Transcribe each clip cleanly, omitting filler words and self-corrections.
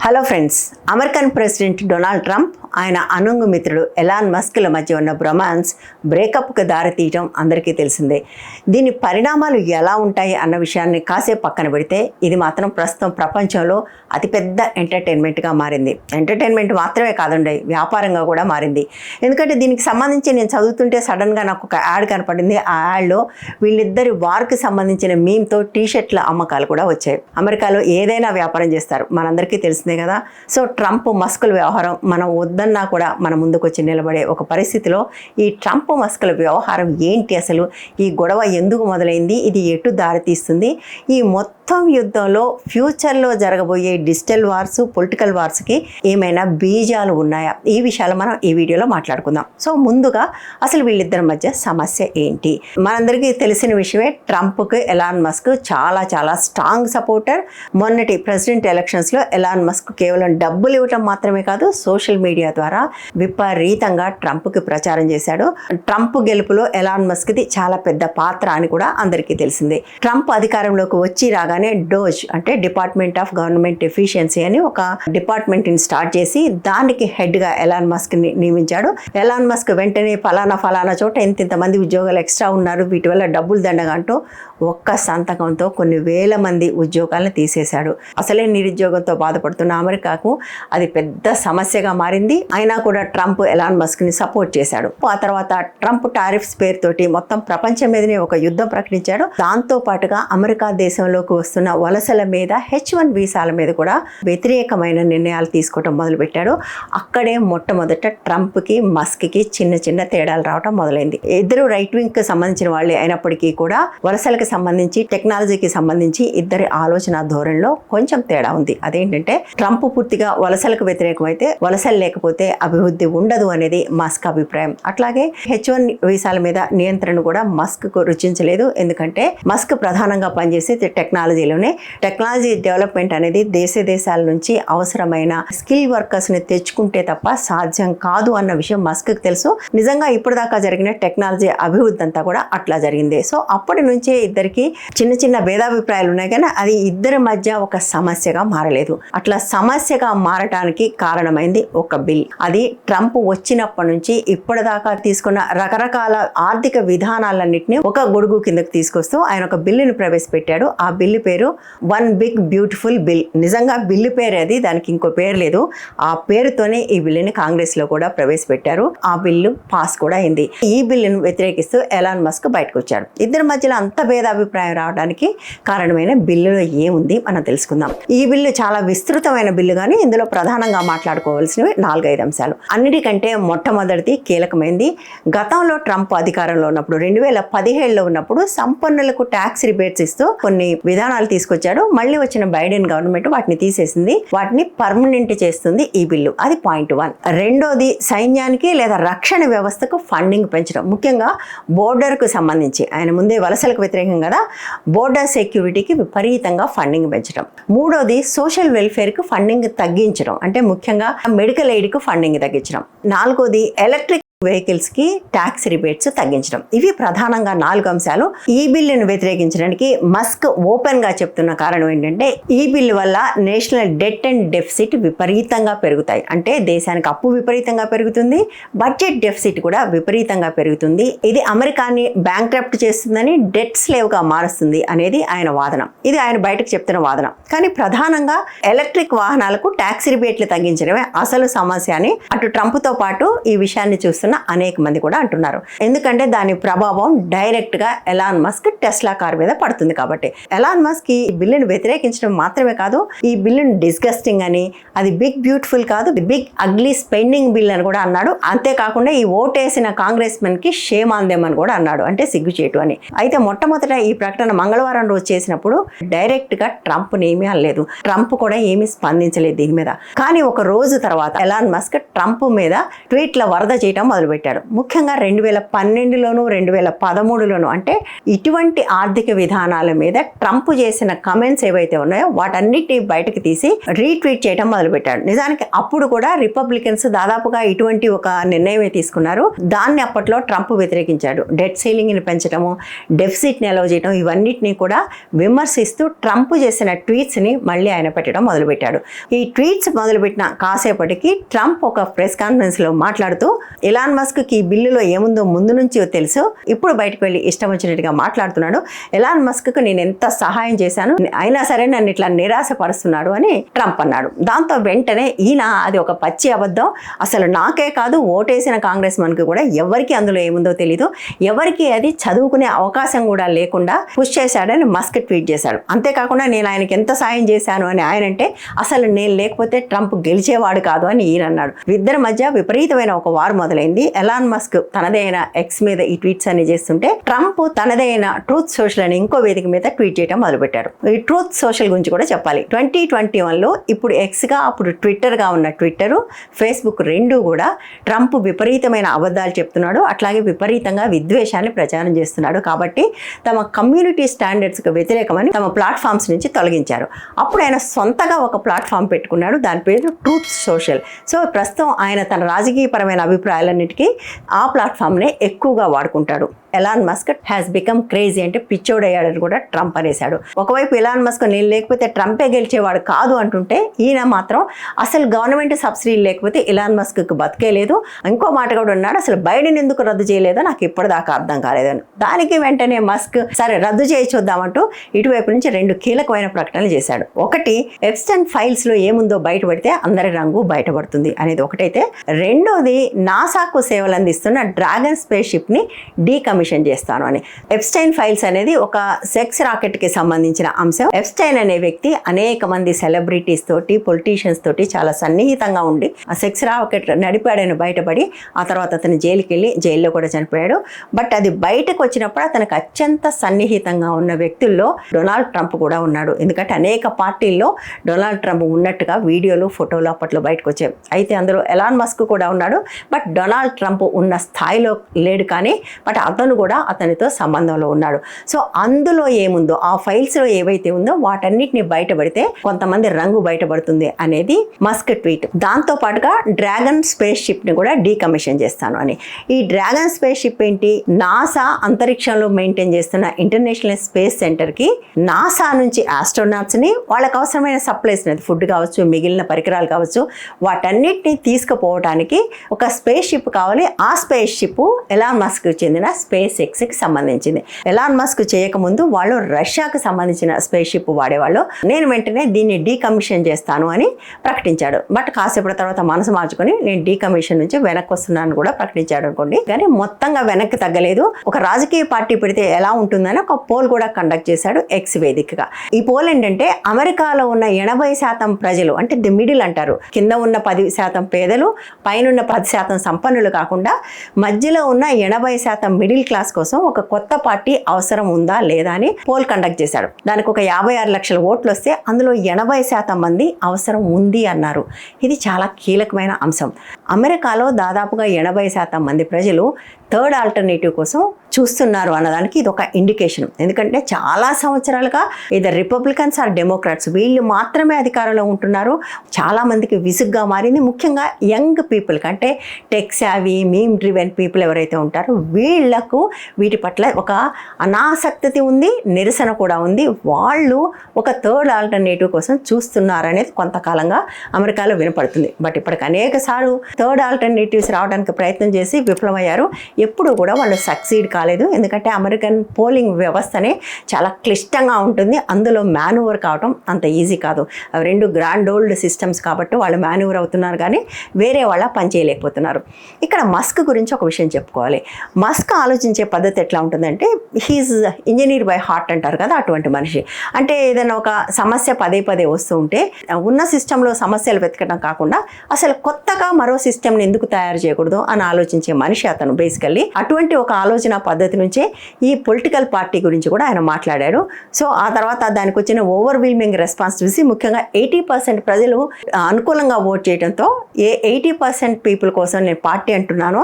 Hello friends, American president Donald Trump ఆయన అనుంగు మిత్రుడు Elon మస్క్ల మధ్య ఉన్న బ్రొమాన్స్ బ్రేకప్కి దారితీయటం అందరికీ తెలిసిందే. దీని పరిణామాలు ఎలా ఉంటాయి అన్న విషయాన్ని కాసేపు పక్కన పెడితే ఇది మాత్రం ప్రస్తుతం ప్రపంచంలో అతిపెద్ద ఎంటర్టైన్మెంట్గా మారింది. ఎంటర్టైన్మెంట్ మాత్రమే కాదండి, వ్యాపారంగా కూడా మారింది. ఎందుకంటే దీనికి సంబంధించి నేను చదువుతుంటే సడన్గా నాకు ఒక యాడ్ కనపడింది. ఆ యాడ్లో వీళ్ళిద్దరి వార్కి సంబంధించిన మీమ్తో టీషర్ట్ల అమ్మకాలు కూడా వచ్చాయి. అమెరికాలో ఏదైనా వ్యాపారం చేస్తారు, మనందరికీ తెలిసిందే కదా. సో ట్రంప్ మస్కుల వ్యవహారం మనం వద్దన్నా కూడా మన ముందుకు వచ్చి నిలబడే ఒక పరిస్థితిలో ఈ ట్రంప్ మస్కుల వ్యవహారం ఏంటి, అసలు ఈ గొడవ ఎందుకు మొదలైంది, ఇది ఎటు దారితీస్తుంది, ఈ మొత్తం యుద్ధంలో ఫ్యూచర్లో జరగబోయే డిజిటల్ వార్స్, పొలిటికల్ వార్స్కి ఏమైనా బీజాలు ఉన్నాయా, ఈ విషయాలు మనం ఈ వీడియోలో మాట్లాడుకుందాం. సో ముందుగా అసలు వీళ్ళిద్దరి మధ్య సమస్య ఏంటి? మనందరికీ తెలిసిన విషయమే, ట్రంప్కి ఎలాన్ మస్క్ చాలా చాలా స్ట్రాంగ్ సపోర్టర్. మొన్నటి ప్రెసిడెంట్ ఎలక్షన్స్లో ఎలాన్ మస్క్ కేవలం డబ్బులు ఇవ్వటం మాత్రమే కాదు, సోషల్ మీడియా ద్వారా విపరీతంగా ట్రంప్కి ప్రచారం చేశాడు. ట్రంప్ గెలుపులో ఎలాన్ మస్క్ది చాలా పెద్ద పాత్ర అని కూడా అందరికీ తెలిసిందే. ట్రంప్ అధికారంలోకి వచ్చి రాగానే డోజ్ అంటే డిపార్ట్మెంట్ ఆఫ్ గవర్నమెంట్ ఎఫిషియన్సీ అని ఒక డిపార్ట్మెంట్ని స్టార్ట్ చేసి దానికి హెడ్గా ఎలాన్ మస్క్ని నియమించాడు. ఎలాన్ మస్క్ వెంటనే ఫలానా చోట ఇంతమంది ఉద్యోగాలు ఎక్స్ట్రా ఉన్నారు, వీటి వల్ల డబ్బులు దండగా అంటూ ఒక్క సంతకంతో కొన్ని వేల మంది ఉద్యోగాలను తీసేశాడు. అసలే నిరుద్యోగంతో బాధపడుతున్న అమెరికాకు అది పెద్ద సమస్యగా మారింది. అయినా కూడా ట్రంప్ ఎలాన్ మస్క్ని సపోర్ట్ చేశాడు. ఆ తర్వాత ట్రంప్ టారిఫ్స్ పేరుతోటి మొత్తం ప్రపంచం మీదనే ఒక యుద్ధం ప్రకటించాడు. దాంతో పాటుగా అమెరికా దేశంలోకి వస్తున్న వలసల మీద H1 వీసాల మీద కూడా వ్యతిరేకమైన నిర్ణయాలు తీసుకోవడం మొదలుపెట్టాడు. అక్కడే మొట్టమొదట ట్రంప్కి మస్క్కి చిన్న తేడాలు రావడం మొదలైంది. ఇద్దరు రైట్ వింగ్కి సంబంధించిన వాళ్ళే అయినప్పటికీ కూడా వలసలకు సంబంధించి, టెక్నాలజీకి సంబంధించి ఇద్దరి ఆలోచన ధోరణిలో కొంచెం తేడా ఉంది. అదేంటంటే ట్రంప్ పూర్తిగా వలసలకు వ్యతిరేకం అయితే, వలసలు లేకపోతే అభివృద్ధి ఉండదు అనేది మస్క్ అభిప్రాయం. అట్లాగే H1 వీసాల మీద నియంత్రణ కూడా మస్క్కు రుచించలేదు. ఎందుకంటే మస్క్ ప్రధానంగా పనిచేసే టెక్నాలజీలోనే. టెక్నాలజీ డెవలప్మెంట్ అనేది దేశాల నుంచి అవసరమైన స్కిల్ వర్కర్స్ని తెచ్చుకుంటే తప్ప సాధ్యం కాదు అన్న విషయం మస్క్కి తెలుసు. నిజంగా ఇప్పటిదాకా జరిగిన టెక్నాలజీ అభివృద్ధి అంతా కూడా అట్లా జరిగింది. సో అప్పటి నుంచే ఇద్దరికి చిన్న భేదాభిప్రాయాలు ఉన్నాయి, కానీ అది ఇద్దరి మధ్య ఒక సమస్యగా మారలేదు. అట్లా సమస్యగా మారటానికి కారణమైంది ఒక బిల్. అది ట్రంప్ వచ్చినప్పటి నుంచి ఇప్పటిదాకా తీసుకున్న రకరకాల ఆర్థిక విధానాలన్నింటినీ ఒక గొడుగు కిందకు తీసుకొస్తూ ఆయన ఒక బిల్లుని ప్రవేశపెట్టాడు. ఆ బిల్లు పేరు వన్ బిగ్ బ్యూటిఫుల్ బిల్. నిజంగా బిల్లు పేరు అది, దానికి ఇంకో పేరు లేదు. ఆ పేరుతోనే ఈ బిల్లుని కాంగ్రెస్ లో కూడా ప్రవేశపెట్టారు. ఆ బిల్లు పాస్ కూడా అయింది. ఈ బిల్లును వ్యతిరేకిస్తూ ఎలాన్ మస్క్ బయటకు వచ్చాడు. ఇద్దరి మధ్యలో అంత భేదాభిప్రాయం రావడానికి కారణమైన బిల్లులో ఏముంది మనం తెలుసుకుందాం. ఈ బిల్లు చాలా విస్తృతమైన బిల్లు, కానీ ఇందులో ప్రధానంగా మాట్లాడుకోవాల్సినవి 4-5 అంశాలు. అన్నిటికంటే మొట్టమొదటిది కీలకమైంది. గతంలో ట్రంప్ అధికారంలో ఉన్నప్పుడు 2017లో ఉన్నప్పుడు సంపన్నులకు ట్యాక్స్ రిబేట్స్ ఇస్తూ కొన్ని విధానాలు తీసుకొచ్చాడు. మళ్ళీ వచ్చిన బైడెన్ గవర్నమెంట్ వాటిని తీసేసింది, వాటిని పర్మనెంట్ చేస్తుంది ఈ బిల్లు. అది పాయింట్ 1. రెండోది సైన్యానికి లేదా రక్షణ వ్యవస్థకు ఫండింగ్ పెంచడం, ముఖ్యంగా బోర్డర్కు సంబంధించి. ఆయన ముందే వలసలకు వ్యతిరేకం కదా, బోర్డర్ సెక్యూరిటీకి విపరీతంగా ఫండింగ్ పెంచడం. మూడోది సోషల్ వెల్ఫేర్కి ఫండింగ్ తగ్గించడం, అంటే ముఖ్యంగా మెడికల్ ఎయిడ్కు ఫండింగ్ తగ్గించడం. నాలుగోది ఎలక్ట్రిక్ వెహికల్స్కి ట్యాక్స్ రిబేట్స్ తగ్గించడం. ఇవి ప్రధానంగా 4 అంశాలు. ఈ బిల్లును వ్యతిరేకించడానికి మస్క్ ఓపెన్గా చెప్తున్న కారణం ఏంటంటే, ఈ బిల్లు వల్ల నేషనల్ డెట్ అండ్ డెఫిసిట్ విపరీతంగా పెరుగుతాయి. అంటే దేశానికి అప్పు విపరీతంగా పెరుగుతుంది, బడ్జెట్ డెఫిసిట్ కూడా విపరీతంగా పెరుగుతుంది. ఇది అమెరికాని బ్యాంక్రప్ట్ చేస్తుందని, డెట్ స్లేవ్గా మారుస్తుంది అనేది ఆయన వాదన. ఇది ఆయన బయటకు చెప్తున్న వాదన. కానీ ప్రధానంగా ఎలక్ట్రిక్ వాహనాలకు ట్యాక్స్ రిబేట్లు తగ్గించడమే అసలు సమస్య అని అటు ట్రంప్తో పాటు ఈ విషయాన్ని చూస్తున్న అనేక మంది కూడా అంటున్నారు. ఎందుకంటే దాని ప్రభావం డైరెక్ట్ గా ఎలాన్ మస్క్ టెస్లా కార్ మీద పడుతుంది కాబట్టి. ఎలాన్ మస్క్ ఈ బిల్లును వ్యతిరేకించడం మాత్రమే కాదు, ఈ బిల్లును డిస్గస్టింగ్ అని, అది బిగ్ బ్యూటిఫుల్ కాదు, బిగ్ అగ్లీ స్పెండింగ్ బిల్ అని కూడా అన్నాడు. అంతేకాకుండా ఈ ఓటేసిన కాంగ్రెస్ మెన్ కి షేమ్ ఆన్ దెమ్ అని కూడా అన్నాడు, అంటే సిగ్గుచేటు అని. అయితే మొట్టమొదట ఈ ప్రకటన మంగళవారం రోజు చేసినప్పుడు డైరెక్ట్ గా ట్రంప్ ఏమీ అనలేదు, ట్రంప్ కూడా ఏమీ స్పందించలేదు దీని మీద. కానీ ఒక రోజు తర్వాత ఎలాన్ మస్క్ ట్రంప్ మీద ట్వీట్ల వరద చేయడం మొదలుపెట్టాడు. ముఖ్యంగా 2012లోను 2013లోను అంటే ఇటువంటి ఆర్థిక విధానాల మీద ట్రంప్ చేసిన కమెంట్స్ ఏవైతే ఉన్నాయో వాటన్నిటిని బయటకు తీసి రీట్వీట్ చేయడం మొదలుపెట్టాడు. నిజానికి అప్పుడు కూడా రిపబ్లికన్స్ దాదాపుగా ఇటువంటి ఒక నిర్ణయమే తీసుకున్నారు. దాన్ని అప్పట్లో ట్రంప్ వ్యతిరేకించాడు. డెట్ సీలింగ్ని పెంచడము, డెఫిసిట్ని అలౌ చేయడం, ఇవన్నిటిని కూడా విమర్శిస్తూ ట్రంప్ చేసిన ట్వీట్స్ని మళ్ళీ ఆయన పెట్టడం మొదలుపెట్టాడు. ఈ ట్వీట్స్ మొదలుపెట్టిన కాసేపటికి ట్రంప్ ఒక ప్రెస్ కాన్ఫరెన్స్లో మాట్లాడుతూ ఎలాన్ మస్క్కి ఈ బిల్లులో ఏముందో ముందు నుంచి తెలుసు, ఇప్పుడు బయటకు వెళ్ళి ఇష్టం వచ్చినట్టుగా మాట్లాడుతున్నాడు. ఎలాన్ మస్క్కు నేను ఎంత సహాయం చేశాను, అయినా సరే నన్ను ఇట్లా నిరాశపరుస్తున్నాడు అని ట్రంప్ అన్నాడు. దాంతో వెంటనే ఈయన అది ఒక పచ్చి అబద్ధం, అసలు నాకే కాదు ఓటేసిన కాంగ్రెస్ మన్కి కూడా ఎవరికి అందులో ఏముందో తెలీదు, ఎవరికి అది చదువుకునే అవకాశం కూడా లేకుండా పుష్ చేశాడని మస్క్ ట్వీట్ చేశాడు. అంతేకాకుండా నేను ఆయనకి ఎంత సాయం చేశాను అని ఆయన అంటే అసలు నేను లేకపోతే ట్రంప్ గెలిచేవాడు కాదు అని ఈయన అన్నాడు. ఇద్దరి మధ్య విపరీతమైన ఒక వార్ మొదలైంది. ఎలాన్ మస్క్ తనదైన ఎక్స్ మీద ఈ ట్వీట్స్ అన్ని చేస్తుంటే ట్రంప్ తనదైన ట్రూత్ సోషల్ అని ఇంకో వేదిక మీద ట్వీట్ చేయడం మొదలుపెట్టాడు. ఈ ట్రూత్ సోషల్ గురించి కూడా చెప్పాలి. 2021లో ఇప్పుడు ఎక్స్గా అప్పుడు ట్విట్టర్గా ఉన్న ట్విట్టర్, ఫేస్బుక్ రెండు కూడా ట్రంప్ విపరీతమైన అబద్ధాలు చెప్తున్నాడు, అట్లాగే విపరీతంగా విద్వేషాన్ని ప్రచారం చేస్తున్నాడు. కాబట్టి తమ కమ్యూనిటీ స్టాండర్డ్స్కి వ్యతిరేకమని తమ ప్లాట్ఫామ్స్ నుంచి తొలగించారు. అప్పుడు ఆయన సొంతగా ఒక ప్లాట్ఫామ్ పెట్టుకున్నాడు, దాని పేరు ట్రూత్ సోషల్. సో ప్రస్తుతం ఆయన తన రాజకీయపరమైన అభిప్రాయాలన్నిటికీ ఆ ప్లాట్ఫామ్నే ఎక్కువగా వాడుకుంటాడు. Elon Musk has become crazy అంటే పిచ్చోడయ్యాడని కూడా ట్రంప్ అనేశాడు. ఒకవైపు ఎలాన్ మస్క్ నేను లేకపోతే ట్రంపే గెలిచేవాడు కాదు అంటుంటే ఈయన మాత్రం అసలు గవర్నమెంట్ సబ్సిడీలు లేకపోతే ఎలాన్ మస్క్కి బతికే లేదు. ఇంకో మాట కూడా ఉన్నాడు, అసలు బైడెన్ ఎందుకు రద్దు చేయలేదో నాకు ఇప్పటిదాకా అర్థం కాలేదని. దానికి వెంటనే మస్క్ సరే రద్దు చేయించొద్దామంటూ ఇటువైపు నుంచి రెండు కీలకమైన ప్రకటనలు చేశాడు. ఒకటి, ఎప్స్టైన్ ఫైల్స్లో ఏముందో బయటపడితే అందరి రంగు బయటపడుతుంది అనేది ఒకటైతే, రెండోది నాసాకు సేవలు అందిస్తున్న డ్రాగన్ స్పేస్ షిప్ని డీకమిషన్ చేస్తాను అని. ఎప్స్టైన్ ఫైల్స్ అనేది ఒక సెక్స్ రాకెట్కి సంబంధించిన అంశం. ఎప్స్టైన్ అనే వ్యక్తి అనేక మంది సెలబ్రిటీస్ తోటి, పొలిటీషియన్స్ తోటి చాలా సన్నిహితంగా ఉండి ఆ సెక్స్ రాకెట్ నడిపాడని బయటపడి ఆ తర్వాత అతను జైలుకి వెళ్ళి జైల్లో కూడా చనిపోయాడు. బట్ అది బయటకు వచ్చినప్పుడు అతనికి అత్యంత సన్నిహితంగా ఉన్న వ్యక్తుల్లో డొనాల్డ్ ట్రంప్ కూడా ఉన్నాడు. ఎందుకంటే అనేక పార్టీల్లో డొనాల్డ్ ట్రంప్ ఉన్నట్టుగా వీడియోలు, ఫోటోలు అప్పట్లో బయటకు వచ్చాయి. అయితే అందులో ఎలాన్ మస్క్ కూడా ఉన్నాడు. బట్ డొనాల్డ్ ట్రంప్ ఉన్న స్థాయిలో లేడు, కానీ బట్ అతను కూడా అతనితో సంబంధంలో ఉన్నాడు. సో అందులో ఏముందో, ఆ ఫైల్స్లో ఏవైతే ఉందో వాటన్నిటిని బయటపడితే కొంతమంది రంగు బయటపడుతుంది అనేది మస్క్ ట్వీట్. దాంతో పాటుగా డ్రాగన్ స్పేస్ షిప్ని కూడా డీకమిషన్ చేస్తాను అని. ఈ డ్రాగన్ స్పేస్ షిప్ ఏంటి, నాసా అంతరిక్షంలో మెయింటైన్ చేస్తున్న ఇంటర్నేషనల్ స్పేస్ సెంటర్కి నాసా నుంచి ఆస్ట్రోనాట్స్ని వాళ్ళకి అవసరమైన సప్లైస్, ఫుడ్ కావచ్చు, మిగిలిన పరికరాలు కావచ్చు, వాటన్నిటిని తీసుకుపోవడానికి ఒక స్పేస్ షిప్ కావాలి. ఆ స్పేస్ షిప్ ఎలాన్ మస్క్ చెందిన స్పేస్ ఎక్స్కి సంబంధించింది. ఎలాన్ మస్క్ చేయకముందు వాళ్ళు రష్యాకు సంబంధించిన స్పేస్ షిప్ వాడేవాళ్ళు. నేను వెంటనే దీన్ని డీకమిషన్ చేస్తాను అని ప్రకటించాడు. బట్ కాసేపటి తర్వాత మనసు మార్చుకొని నేను డీకమిషన్ నుంచి వెనక్కి వస్తున్నాను కూడా ప్రకటించాడు అనుకోండి. కానీ మొత్తంగా వెనక్కి తగ్గలేదు. ఒక రాజకీయ పార్టీ పెడితే ఎలా ఉంటుందని ఒక పోల్ కూడా కండక్ట్ చేశాడు ఎక్స్ వేదికగా. ఈ పోల్ ఏంటంటే అమెరికాలో ఉన్న 80% ప్రజలు, అంటే ది మిడిల్ అంటారు, కింద ఉన్న 10% పేదలు, పైనున్న 10% సంపన్నులు కాకుండా మధ్యలో ఉన్న 80% మిడిల్ క్లాస్ కోసం ఒక కొత్త పార్టీ అవసరం ఉందా లేదా అని పోల్ కండక్ట్ చేశాడు. దానికి ఒక 56 లక్షల ఓట్లు వస్తే అందులో 80% మంది అవసరం ఉంది అన్నారు. ఇది చాలా కీలకమైన అంశం. అమెరికాలో దాదాపుగా 80% మంది ప్రజలు థర్డ్ ఆల్టర్నేటివ్ కోసం చూస్తున్నారు అన్నదానికి ఇది ఒక ఇండికేషన్. ఎందుకంటే చాలా సంవత్సరాలుగా ఇది రిపబ్లికన్స్ ఆర్ డెమోక్రాట్స్ వీళ్ళు మాత్రమే అధికారంలో ఉంటున్నారు. చాలామందికి విసుగ్గా మారింది. ముఖ్యంగా యంగ్ పీపుల్ కంటే tech savvy, meme driven people ఎవరైతే ఉంటారో వీళ్లకు వీటి పట్ల ఒక అనాసక్తి ఉంది, నిరసన కూడా ఉంది. వాళ్ళు ఒక థర్డ్ ఆల్టర్నేటివ్ కోసం చూస్తున్నారనేది కొంతకాలంగా అమెరికాలో వినపడుతుంది. బట్ ఇప్పటికి అనేక సార్లు థర్డ్ ఆల్టర్నేటివ్స్ రావడానికి ప్రయత్నం చేసి విఫలమయ్యారు. ఎప్పుడు కూడా వాళ్ళు సక్సీడ్ కాలేదు. ఎందుకంటే అమెరికన్ పోలింగ్ వ్యవస్థనే చాలా క్లిష్టంగా ఉంటుంది. అందులో మాన్యూవర్ కావటం అంత ఈజీ కాదు. అవి రెండు గ్రాండ్ ఓల్డ్ సిస్టమ్స్ కాబట్టి వాళ్ళు మాన్యూవర్ అవుతున్నారు, కానీ వేరే వాళ్ళ పని చేయలేకపోతున్నారు. ఇక్కడ మస్క్ గురించి ఒక విషయం చెప్పుకోవాలి. మస్క్ ఆలోచించే పద్ధతి ఎట్లా ఉంటుందంటే, హీఈస్ ఇంజనీర్ బై హార్ట్ అంటారు కదా, అటువంటి మనిషి. అంటే ఏదైనా ఒక సమస్య పదే పదే వస్తూ ఉంటే ఉన్న సిస్టంలో సమస్యలు వెతకడం కాకుండా అసలు కొత్తగా మరో సిస్టమ్ని ఎందుకు తయారు చేయకూడదు అని ఆలోచించే మనిషి అతను. బేసికల్లీ అటువంటి ఒక ఆలోచన పద్ధతి నుంచే ఈ పొలిటికల్ పార్టీ గురించి కూడా ఆయన మాట్లాడారు. సో ఆ తర్వాత దానికి వచ్చిన ఓవర్వీల్మింగ్ రెస్పాన్స్ చూసి ముఖ్యంగా 80% ప్రజలు అనుకూలంగా ఓట్ చేయడంతో 80% పీపుల్ కోసం నేను పార్టీ అంటున్నానో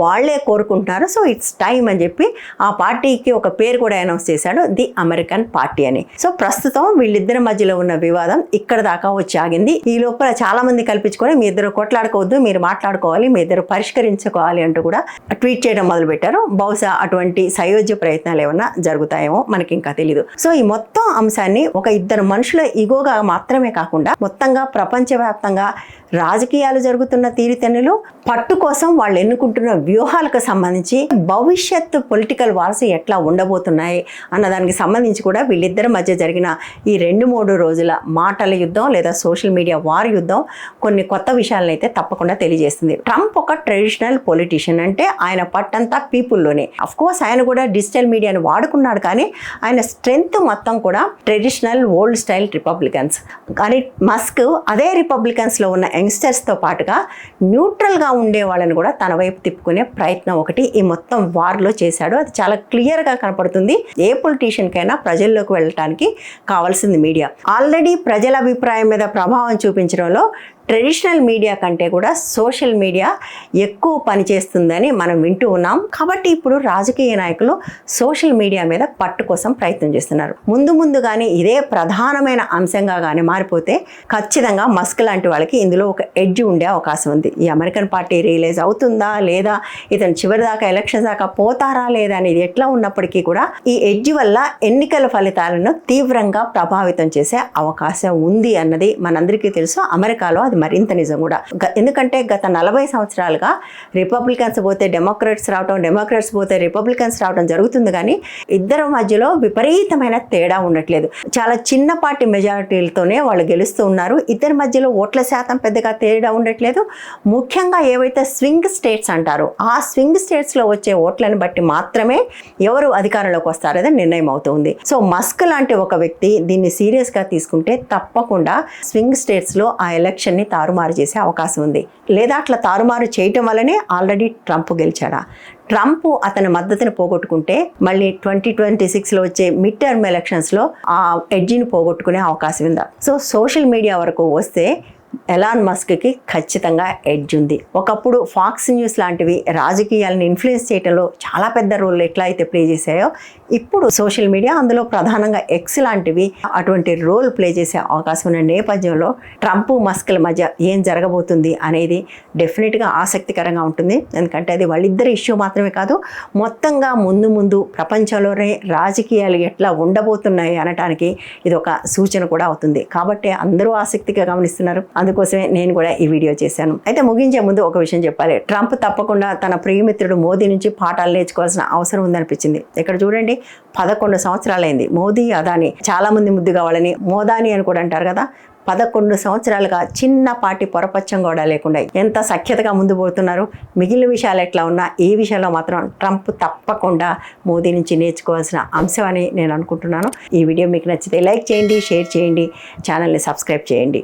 వాళ్లే కోరుకుంటున్నారు. సో ఇట్స్ టైమ్ అని చెప్పి ఆ పార్టీకి ఒక పేరు కూడా అనౌన్స్ చేశాడు, ది అమెరికన్ పార్టీ అని. సో ప్రస్తుతం వీళ్ళిద్దరి మధ్యలో ఉన్న వివాదం ఇక్కడ దాకా వచ్చి ఆగింది. ఈ లోపల చాలా మంది కల్పించుకొని మీ ఇద్దరు కొట్లాడుకోవద్దు, మీరు మాట్లాడుకోవాలి, మీ ఇద్దరు పరిష్కరించుకోవాలి అంటూ కూడా ట్వీట్ చేయడం మొదలు పెట్టారు. బహుశా అటువంటి సయోధ్య ప్రయత్నాలు ఏమన్నా జరుగుతాయేమో మనకి ఇంకా తెలియదు. సో ఈ మొత్తం అంశాన్ని ఒక ఇద్దరు మనుషుల ఇగోగా మాత్రమే కాకుండా మొత్తంగా ప్రపంచవ్యాప్తంగా రాజకీయాలు జరుగుతున్న తీరుతెన్నులు, పట్టు కోసం వాళ్ళు ఎన్నుకుంటున్న వ్యూహాలకు సంబంధించి భవిష్యత్తు పొలిటికల్ వార్స్ ఎట్లా ఉండబోతున్నాయి అన్న దానికి సంబంధించి కూడా వీళ్ళిద్దరి మధ్య జరిగిన ఈ 2-3 రోజుల మాటల యుద్ధం లేదా సోషల్ మీడియా వార్ యుద్ధం కొన్ని కొత్త విషయాలను అయితే తప్పకుండా తెలియజేస్తుంది. ట్రంప్ ఒక ట్రెడిషనల్ పొలిటీషియన్, అంటే ఆయన పట్టంతా పీపుల్లోనే. అఫ్ కోర్స్ ఆయన కూడా డిజిటల్ మీడియాని వాడుకున్నాడు, కానీ ఆయన స్ట్రెంగ్త్ మొత్తం కూడా ట్రెడిషనల్ ఓల్డ్ స్టైల్ రిపబ్లికన్స్. కానీ మస్క్ అదే రిపబ్లికన్స్లో ఉన్న యంగ్స్టర్స్తో పాటుగా న్యూట్రల్గా ఉండే వాళ్ళని కూడా తన వైపు తిప్పుకునే ప్రయత్నం ఒకటి ఈ మొత్తం వార్లో చేశాడు. అది చాలా క్లియర్గా కనపడుతుంది. ఏ పొలిటీషియన్కైనా ప్రజల్లోకి వెళ్ళటానికి కావాల్సింది మీడియా. ఆల్రెడీ ప్రజల అభిప్రాయం మీద ప్రభావం చూపించడంలో ట్రెడిషనల్ మీడియా కంటే కూడా సోషల్ మీడియా ఎక్కువ పనిచేస్తుందని మనం వింటూ ఉన్నాం. కాబట్టి ఇప్పుడు రాజకీయ నాయకులు సోషల్ మీడియా మీద పట్టు కోసం ప్రయత్నం చేస్తున్నారు. ముందు కానీ ఇదే ప్రధానమైన అంశంగా కానీ మారిపోతే ఖచ్చితంగా మస్క్ లాంటి వాళ్ళకి ఇందులో ఒక ఎడ్జ్ ఉండే అవకాశం ఉంది. ఈ అమెరికన్ పార్టీ రియలైజ్ అవుతుందా లేదా, ఇతను చివరి దాకా ఎలక్షన్ దాకా పోతారా లేదా అనేది ఎట్లా ఉన్నప్పటికీ కూడా ఈ ఎడ్జ్ వల్ల ఎన్నికల ఫలితాలను తీవ్రంగా ప్రభావితం చేసే అవకాశం ఉంది అన్నది మనందరికీ తెలుసు. అమెరికాలో మరింత నిజం కూడా. ఎందుకంటే గత 40 సంవత్సరాలుగా రిపబ్లికన్స్ పోతే డెమోక్రాట్స్ రావటం, డెమోక్రాట్స్ పోతే రిపబ్లికన్స్ రావటం జరుగుతుంది, కానీ ఇద్దరి మధ్యలో విపరీతమైన తేడా ఉండట్లేదు. చాలా చిన్నపాటి మెజారిటీలతోనే వాళ్ళు గెలుస్తూ ఉన్నారు. ఇద్దరి మధ్యలో ఓట్ల శాతం పెద్దగా తేడా ఉండట్లేదు. ముఖ్యంగా ఏవైతే స్వింగ్ స్టేట్స్ అంటారో ఆ స్వింగ్ స్టేట్స్లో వచ్చే ఓట్లను బట్టి మాత్రమే ఎవరు అధికారంలోకి వస్తారనే నిర్ణయం అవుతుంది. సో మస్క్ లాంటి ఒక వ్యక్తి దీన్ని సీరియస్గా తీసుకుంటే తప్పకుండా స్వింగ్ స్టేట్స్లో ఆ ఎలక్షన్ని తారుమారు చేసే అవకాశం ఉంది. లేదా అట్లా తారుమారు చేయటం వల్లనే ఆల్రెడీ ట్రంప్ గెలిచాడా? ట్రంప్ అతని మద్దతుని పోగొట్టుకుంటే మళ్ళీ 2026లో వచ్చే మిడ్ టర్మ్ ఎలక్షన్స్లో ఆ ఎడ్జిని పోగొట్టుకునే అవకాశం ఉందా? సో సోషల్ మీడియా వరకు వస్తే ఎలాన్ మస్క్కి ఖచ్చితంగా ఎడ్జ్ ఉంది. ఒకప్పుడు ఫాక్స్ న్యూస్ లాంటివి రాజకీయాలను ఇన్ఫ్లుయెన్స్ చేయడంలో చాలా పెద్ద రోల్ ఎట్లా అయితే ప్లే చేశాయో, ఇప్పుడు సోషల్ మీడియా, అందులో ప్రధానంగా ఎక్స్ లాంటివి అటువంటి రోల్ ప్లే చేసే అవకాశం ఉన్న నేపథ్యంలో ట్రంప్ మస్క్ల మధ్య ఏం జరగబోతుంది అనేది డెఫినెట్గా ఆసక్తికరంగా ఉంటుంది. ఎందుకంటే అది వాళ్ళిద్దరి ఇష్యూ మాత్రమే కాదు, మొత్తంగా ముందు ప్రపంచంలోనే రాజకీయాలు ఎట్లా ఉండబోతున్నాయి అనటానికి ఇది ఒక సూచన కూడా అవుతుంది. కాబట్టి అందరూ ఆసక్తిగా గమనిస్తున్నారు. అందుకోసమే నేను కూడా ఈ వీడియో చేశాను. అయితే ముగించే ముందు ఒక విషయం చెప్పాలి. ట్రంప్ తప్పకుండా తన ప్రియమిత్రుడు మోదీ నుంచి పాఠాలు నేర్చుకోవాల్సిన అవసరం ఉందనిపించింది. ఇక్కడ చూడండి, 11 సంవత్సరాలైంది మోదీ అదాని, చాలా మంది ముద్దుగా వాళ్ళని మోదాని అని కూడా అంటారు కదా. 11 సంవత్సరాలుగా చిన్నపాటి పొరపచ్చం కూడా లేకుండా ఎంత సఖ్యతగా ముందు పోతున్నారు. మిగిలిన విషయాలు ఎట్లా ఉన్నా ఈ విషయంలో మాత్రం ట్రంప్ తప్పకుండా మోదీ నుంచి నేర్చుకోవాల్సిన అంశం అని నేను అనుకుంటున్నాను. ఈ వీడియో మీకు నచ్చితే లైక్ చేయండి, షేర్ చేయండి, ఛానల్ని సబ్స్క్రైబ్ చేయండి.